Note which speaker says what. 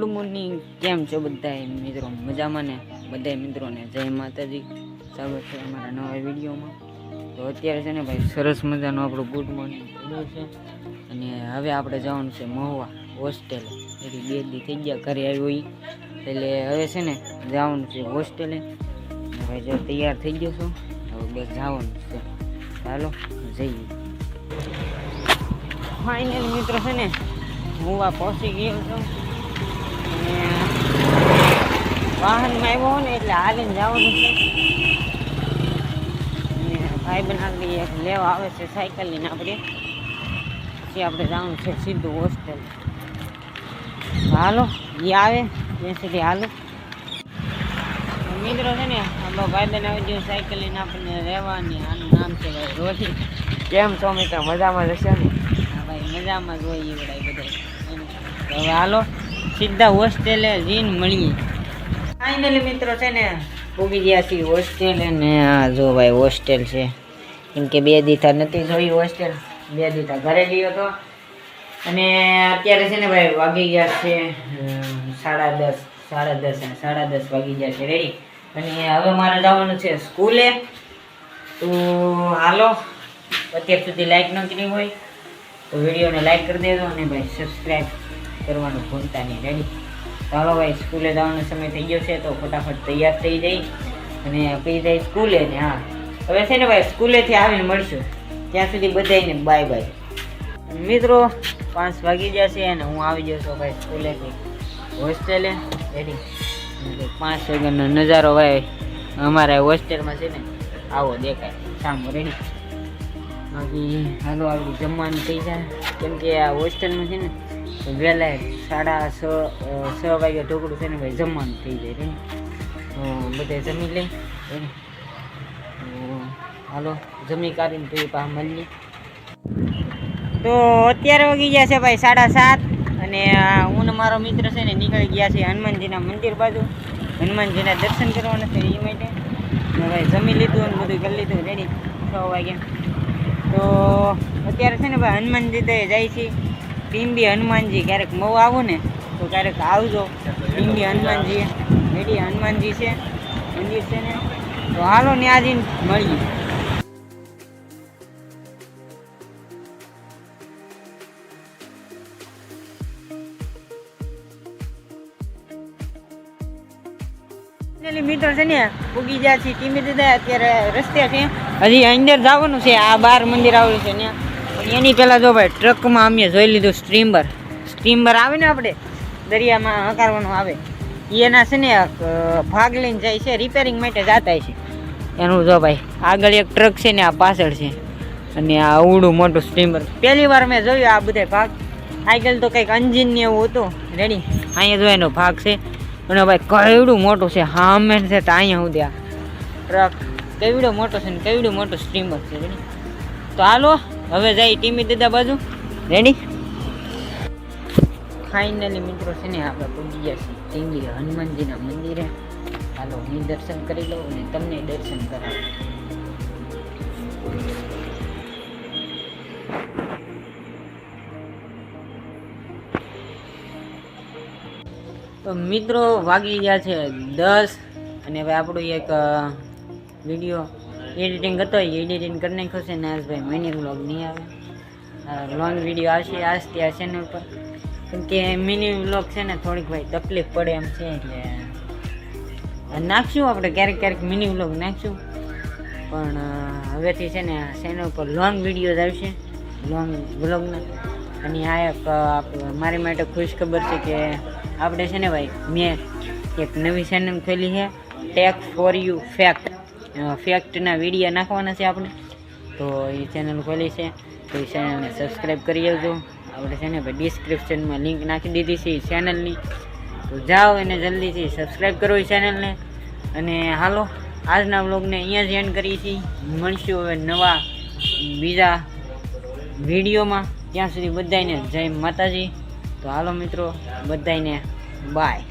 Speaker 1: Good morning, કેમ છો બધા મિત્રો? મજામાં ને? બધા મિત્રોને જય માતાજી, સ્વાગત છે અમારા નવા વિડીયોમાં. તો અત્યારે છે ને ભાઈ સરસ મજાનો આપણો ગુડ મોર્નિંગ થયો છે અને હવે આપણે જવાનું છે મહુવા હોસ્ટેલે. એથી 2 દી થઈ ગયા ઘરે આવ્યો એ, એટલે હવે છે ને જવાનું છે હોસ્ટેલે. ભાઈ જો તૈયાર થઈ ગયો છું, હવે બસ જવાનું છે. ચાલો જઈએ. ફાઇનલ મિત્રો છે ને મહુવા પહોંચી ગયો છું અને વાહનમાં આવ્યો ને એટલે હાલીને જવાનું છે. ભાઈ બનાવી લેવા આવે છે સાયકલ લઈને, આપણે પછી આપણે જવાનું છે સીધું હોસ્ટેલ. હાલો એ આવે ત્યાં સુધી હાલો મિત્રો. છે ને આપણો ભાઈ બન આવી ગયો સાયકલ લઈને આપણને રહેવાની. આનું નામ છે ભાઈ રોહિત.
Speaker 2: કેમ છો મિત્ર? મજામાં જશે ને?
Speaker 1: હા ભાઈ મજામાં જ હોય એ બધા. હવે હાલો સીધા હોસ્ટેલે જઈને મળીએ. ફાઇનલી મિત્રો છે ને પૂગી ગયા છીએ હોસ્ટેલ. અને આ જો ભાઈ હોસ્ટેલ છે, કેમ કે 2 દીથા નથી જોઈ હોસ્ટેલ, 2 દીથા ઘરે ગયો હતો. અને અત્યારે છે ને ભાઈ વાગી ગયા છે 10:30 વાગી ગયા છે રેડી. અને હવે મારે જવાનું છે સ્કૂલે. તો હાલો, અત્યાર સુધી લાઈક ન કરી હોય તો વિડીયોને લાઈક કરી દેજો અને ભાઈ સબસ્ક્રાઈબ કરવાનું ભૂલતા નહીં રેડી. ચાલો ભાઈ સ્કૂલે જવાનો સમય થઈ ગયો છે, તો ફટાફટ તૈયાર થઈ જાય અને પી જાય સ્કૂલે. ને હા હવે છે ને ભાઈ સ્કૂલેથી આવીને મળશું, ત્યાં સુધી બધાને બાય બાય. મિત્રો 5 વાગી જશે અને હું આવી ગયો છું ભાઈ સ્કૂલેથી હોસ્ટેલે રેડી. 5 વાગ્યાનો નજારો ભાઈ અમારા હોસ્ટેલમાં છે ને આવો દેખાય સામો રેડી. બાકી હાલો આવી જમવાનું થઈ જાય, કેમ કે આ હોસ્ટેલમાં છે ને વહેલા 6:30 વાગે ઢોકળું છે ને ભાઈ જમવાનું થઈ જાય રેડી. તો બધે જમી લઈ રેડી. હાલો જમી કાઢીને તો પાછા મળીએ. તો અત્યારે વાગી ગયા છે ભાઈ 7:30 અને હું ને મારો મિત્ર છે ને નીકળી ગયા છે હનુમાનજીના મંદિર બાજુ. હનુમાનજીના દર્શન કરવાના છે એ માટે. ભાઈ જમી લીધું અને બધું કરી લીધું રેડી 6 વાગે. તો અત્યારે છે ને ભાઈ હનુમાનજી તો જાય છે ટીમ્બી હનુમાનજી. ક્યારેક મહુ આવું ને તો ક્યારેક આવજો ટીમ્બી હનુમાનજી રેડી. હનુમાનજી છે મંદિર છે ને, તો હાલો ને આજે મળીએ. મિત્રો છે ને પૂગી ગયા છે ટીમી દીધા. અત્યારે રસ્તે છે, હજી અંદર જવાનું છે. આ બાર મંદિર આવેલું છે ત્યાં, પણ એની પહેલાં જો ભાઈ ટ્રકમાં અમે જોઈ લીધું સ્ટ્રીમર આવે ને આપણે દરિયામાં હકારવાનું આવે, એના છે ને ભાગ લઈને જાય છે, રિપેરિંગ માટે જતા છે એનું. જો ભાઈ આગળ એક ટ્રક છે ને આ પાછળ છે, અને આ અવડું મોટું સ્ટ્રીમર પહેલી વાર મેં જોયું. આ બધા ભાગ આગળ તો કંઈક એન્જિન ને એવું હતું રેડી. અહીંયા જો એનો ભાગ છે અને ભાઈ કેવડું મોટું છે સામે છે, તો અહીંયા સુધી આ ટ્રક કેવડો મોટો છે ને કેવડું મોટું સ્ટ્રીમર છે રેડી. તો હાલો હવે જાય ટીમી દાદા બાજુ રેડી. ફાઇનલી મિત્રો છે ને આપણે પહોંચી ગયા છીએ ટીંગી હનુમાનજીના મંદિરે. હાલો હું દર્શન કરી લઉં અને તમને દર્શન કરાવું. તો મિત્રો વાગી ગયા છે 10 અને હવે આપણું એક વિડીયો એડિટિંગ હતો એ એડિટિંગ કરી નાખ્યો છે. નાસભાઈ મિની વ્લોગ નહીં આવે, લોંગ વિડીયો આવશે આજથી આ ચેનલ પર, કેમ કે મિની વ્લોગ છે ને થોડીક ભાઈ તકલીફ પડે એમ છે. એટલે નાખશું આપણે ક્યારેક મિની વ્લોગ નાખશું, પણ હવેથી છે ને આ ચેનલ પર લોંગ વિડીયોઝ આવશે, લોંગ વ્લોગના. અને આ એક મારી માટે ખુશ ખબર છે કે આપણે છે ને ભાઈ મેં એક નવી ચેનલ ખોલી છે, ટેક ફોર યુ ફેક્ટના વિડીયો નાખવાના છે આપણે. તો એ ચેનલ ખોલી છે, તો એ ચેનલને સબસ્ક્રાઈબ કરી આવજો. આપણે છે ને ભાઈ ડિસ્ક્રિપ્શનમાં લિંક નાખી દીધી છે એ ચેનલની, તો જાઓ એને જલ્દીથી સબસ્ક્રાઈબ કરો એ ચેનલને. અને હાલો આજના વ્લોગને અહીંયા જ એન્ડ કરીએ છીએ. મળશું હવે નવા બીજા વિડીયોમાં. ત્યાં સુધી બધાને જય માતાજી. તો હાલો મિત્રો બધાને બાય.